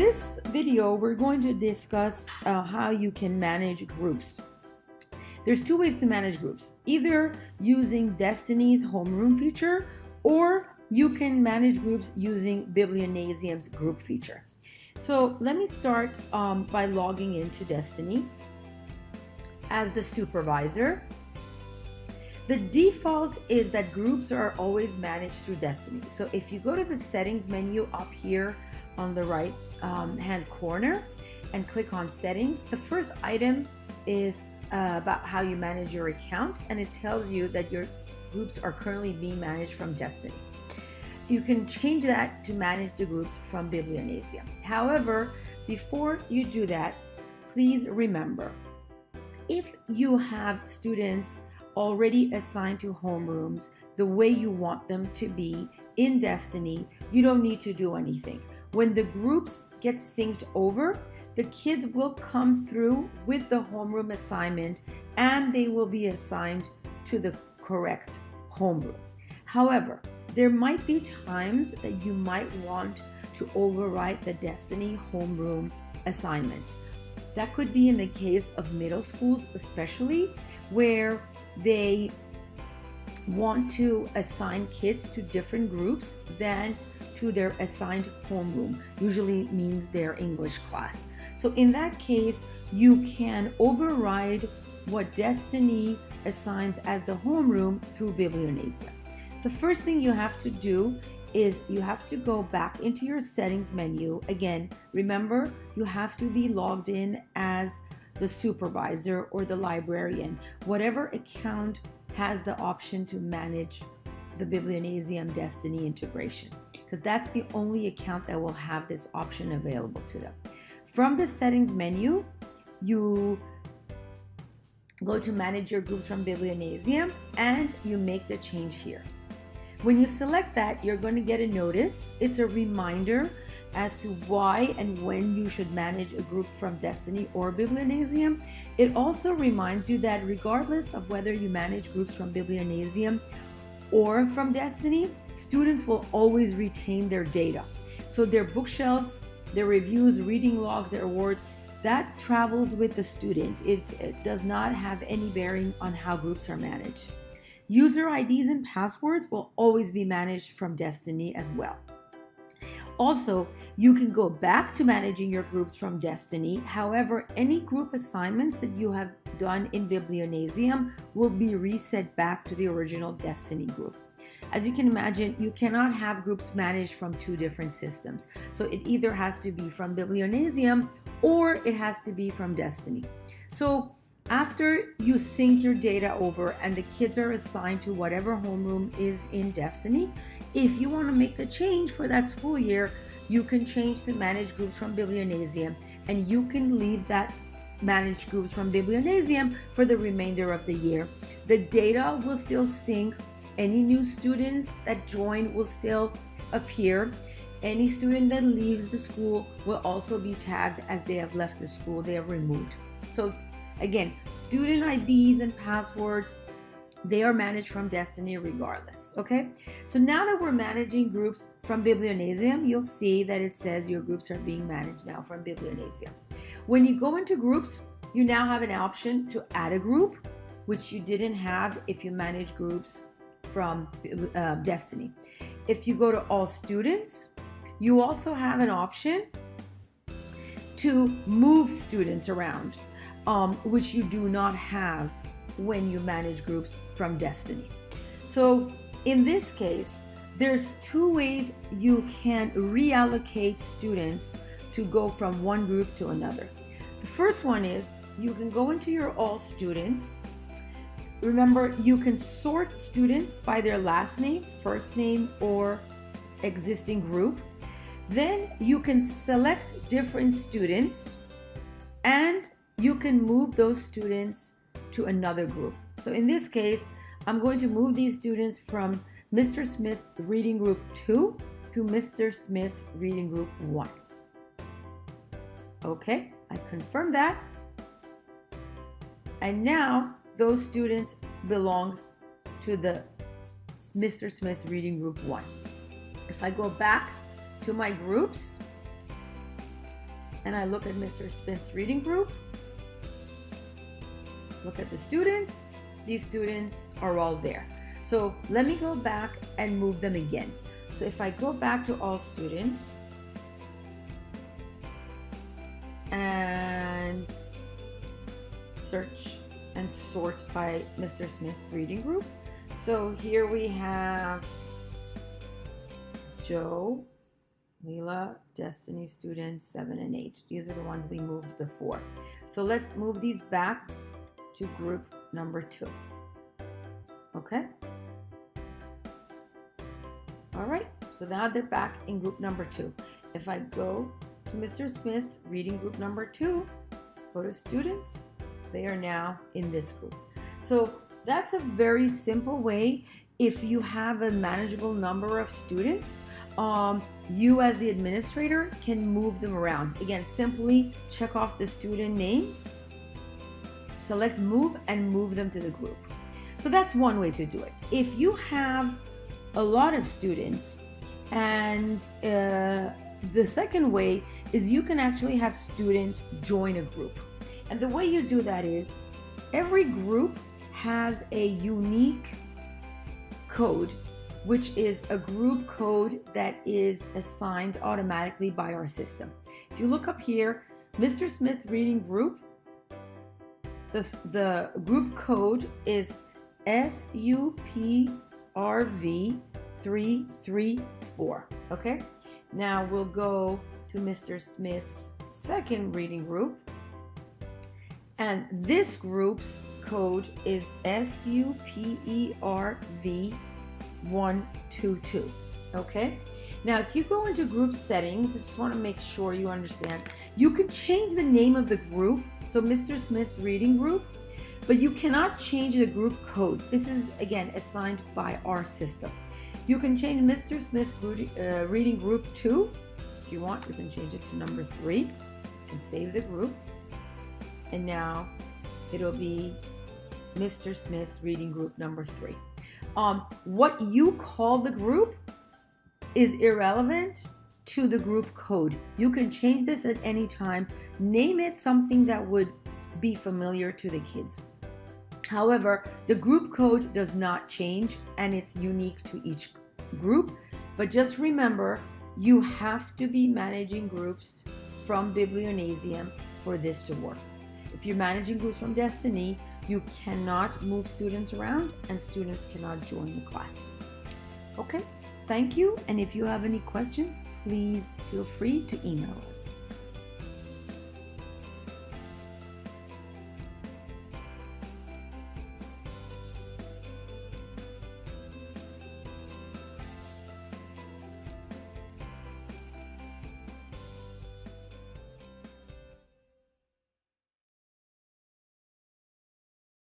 this video, we're going to discuss how you can manage groups. There's two ways to manage groups, either using Destiny's homeroom feature, or you can manage groups using Biblionasium's group feature. So let me start by logging into Destiny as the supervisor. The default is that groups are always managed through Destiny. So if you go to the settings menu up here on the right hand corner and click on settings, the first item is about how you manage your account, and it tells you that your groups are currently being managed from Destiny. You can change that to manage the groups from Biblionasium. However, before you do that, please remember, if you have students already assigned to homerooms the way you want them to be in Destiny, you don't need to do anything. When the groups get synced over, the kids will come through with the homeroom assignment and they will be assigned to the correct homeroom. However, there might be times that you might want to overwrite the Destiny homeroom assignments. That could be in the case of middle schools, especially where they want to assign kids to different groups than to their assigned homeroom. Usually means their English class. So in that case, you can override what Destiny assigns as the homeroom through Biblionasium. The first thing you have to do is you have to go back into your settings menu. Again, remember, you have to be logged in as the supervisor or the librarian, whatever account has the option to manage the Biblionasium Destiny integration, because that's the only account that will have this option available to them. From the settings menu, you go to manage your groups from Biblionasium and you make the change here. When you select that, you're going to get a notice. It's a reminder as to why and when you should manage a group from Destiny or Biblionasium. It also reminds you that regardless of whether you manage groups from Biblionasium or from Destiny, students will always retain their data. So their bookshelves, their reviews, reading logs, their awards, that travels with the student. It does not have any bearing on how groups are managed. User IDs and passwords will always be managed from Destiny as well. Also, you can go back to managing your groups from Destiny. However, any group assignments that you have done in Biblionasium will be reset back to the original Destiny group. As you can imagine, you cannot have groups managed from two different systems. So it either has to be from Biblionasium or it has to be from Destiny. So after you sync your data over and the kids are assigned to whatever homeroom is in Destiny, if you want to make the change for that school year, you can change to manage groups from Biblionasium, and you can leave that managed groups from Biblionasium for the remainder of the year. The data will still sync. Any new students that join will still appear. Any student that leaves the school will also be tagged as they have left the school, they have removed. So again, student IDs and passwords, they are managed from Destiny regardless, okay? So now that we're managing groups from Biblionasium, you'll see that it says your groups are being managed now from Biblionasium. When you go into groups, you now have an option to add a group, which you didn't have if you manage groups from Destiny. If you go to all students, you also have an option to move students around, which you do not have when you manage groups from Destiny. So in this case, there's two ways you can reallocate students to go from one group to another. The first one is you can go into your all students. Remember, you can sort students by their last name, first name, or existing group. Then you can select different students and you can move those students to another group. So in this case, I'm going to move these students from Mr. Smith Reading Group 2 to Mr. Smith Reading Group 1. Okay, I confirm that. And now those students belong to the Mr. Smith Reading Group 1. If I go back to my groups, and I look at Mr. Smith's reading group, look at the students, these students are all there. So let me go back and move them again. So if I go back to all students and search and sort by Mr. Smith's reading group. So here we have Joe, Leela, Destiny students 7 and 8. These are the ones we moved before. So let's move these back to group number 2. Okay? All right, so now they're back in group number 2. If I go to Mr. Smith's reading group number 2, go to students, they are now in this group. So that's a very simple way. If you have a manageable number of students, you as the administrator can move them around. Again, simply check off the student names, select move, and move them to the group. So that's one way to do it. If you have a lot of students, and the second way is you can actually have students join a group. And the way you do that is every group has a unique code, which is a group code that is assigned automatically by our system. If you look up here, Mr. Smith reading group, the group code is SUPRV334. Okay, now we'll go to Mr. Smith's second reading group, and this group's code is SUPERV122. Okay, now if you go into group settings, I just want to make sure you understand, you can change the name of the group, so Mr. Smith's reading group, but you cannot change the group code. This is again assigned by our system. You can change Mr. Smith's reading group 2. If you want, you can change it to number 3 and save the group. And now it'll be Mr. Smith's reading group number 3. What you call the group is irrelevant to the group code. You can change this at any time. Name it something that would be familiar to the kids. However, the group code does not change, and it's unique to each group. But just remember, you have to be managing groups from Biblionasium for this to work. If you're managing groups from Destiny, you cannot move students around, and students cannot join the class. Okay, thank you. And if you have any questions, please feel free to email us.